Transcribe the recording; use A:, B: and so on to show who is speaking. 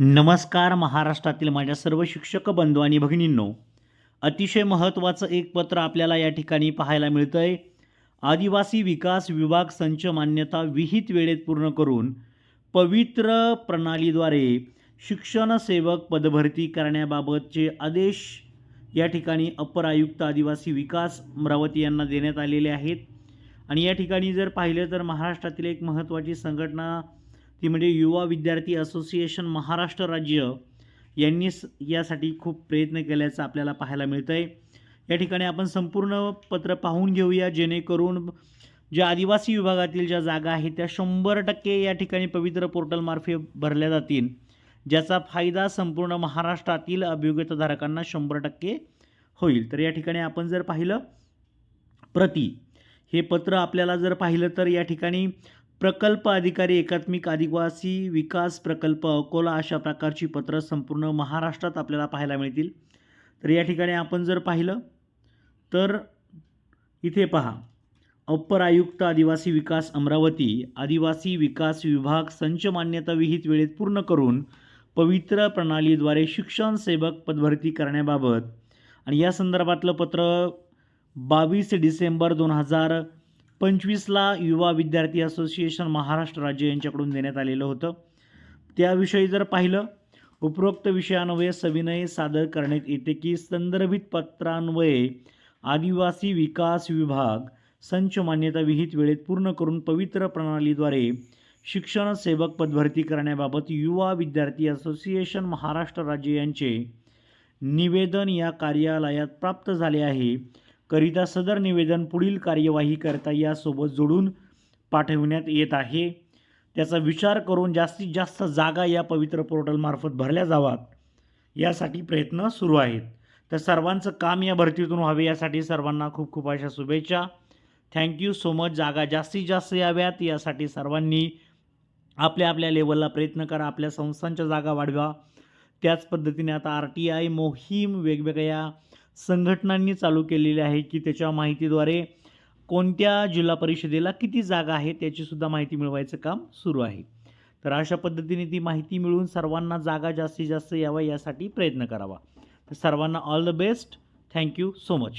A: नमस्कार महाराष्ट्रातील माझ्या सर्व शिक्षक बंधू आणि भगिनींनो, अतिशय महत्त्वाचं एक पत्र आपल्याला या ठिकाणी पाहायला मिळतं आहे. आदिवासी विकास विभाग संच मान्यता विहित वेळेत पूर्ण करून पवित्र प्रणालीद्वारे शिक्षण सेवक पदभरती करण्याबाबतचे आदेश या ठिकाणी अपर आयुक्त आदिवासी विकास अमरावती यांना देण्यात आलेले आहेत. आणि या ठिकाणी जर पाहिलं तर महाराष्ट्रातील एक महत्त्वाची संघटना ती म्हणजे युवा विद्यार्थी असोसिएशन महाराष्ट्र राज्य यांनी यासाठी खूप प्रयत्न केल्याचं आपल्याला पाहायला मिळतं आहे. या ठिकाणी आपण संपूर्ण पत्र पाहून घेऊया, जेणेकरून ज्या आदिवासी विभागातील ज्या जागा आहेत त्या 100% या ठिकाणी पवित्र पोर्टलमार्फत भरल्या जातील, ज्याचा फायदा संपूर्ण महाराष्ट्रातील अभियोग्यताधारकांना 100% होईल. तर या ठिकाणी आपण जर पाहिलं प्रति हे पत्र आपल्याला जर पाहिलं तर या ठिकाणी प्रकल्प अधिकारी एकात्मिक आदिवासी विकास प्रकल्प अकोला अशा प्रकारची पत्र संपूर्ण महाराष्ट्रात आपल्याला पाहायला मिळतील. तर या ठिकाणी आपण जर पाहिलं तर इथे पहा, अप्पर आयुक्त आदिवासी विकास अमरावती आदिवासी विकास विभाग संच मान्यता विहित वेळेत पूर्ण करून पवित्र प्रणालीद्वारे शिक्षण सेवक पदभरती करण्याबाबत आणि या संदर्भातलं पत्र 22 डिसेंबर 2025ला युवा विद्यार्थी असोसिएशन महाराष्ट्र राज्य यांच्याकडून देण्यात आलेलं होतं. त्याविषयी जर पाहिलं, उपरोक्त विषयान्वये सविनय सादर करण्यात येते की संदर्भित पत्रान्वये आदिवासी विकास विभाग संच मान्यता विहित वेळेत पूर्ण करून पवित्र प्रणालीद्वारे शिक्षण सेवक पदभरती करण्याबाबत युवा विद्यार्थी असोसिएशन महाराष्ट्र राज्य यांचे निवेदन या कार्यालयात प्राप्त झाले आहे. करिता सदर निवेदन पुढील कार्यवाही करता यासोबत जोडून पाठविण्यात येत आहे. त्याचा विचार करून जास्तीत जास्त जागा या पवित्र पोर्टलमार्फत भरल्या जावात यासाठी प्रयत्न सुरू आहेत. तर सर्वांचं काम या भरतीतून व्हावे यासाठी सर्वांना खूप खूप अशा शुभेच्छा. Thank you so much. जागा जास्तीत जास्त याव्यात यासाठी सर्वांनी आपल्या आपल्या लेवलला प्रयत्न करा, आपल्या संस्थांच्या जागा वाढवा. त्याच पद्धतीने आता RTI मोहीम वेगवेगळ्या संघटनांनी चालू केलेली आहे की त्याच्या माहितीद्वारे कोणत्या जिल्हा परिषदेला किती जागा आहे त्याचीसुद्धा माहिती मिळवायचं काम सुरू आहे. तर अशा पद्धतीने ती माहिती मिळवून सर्वांना जागा जास्तीत जास्त यावा यासाठी प्रयत्न करावा. तर सर्वांना all the best. Thank you so much.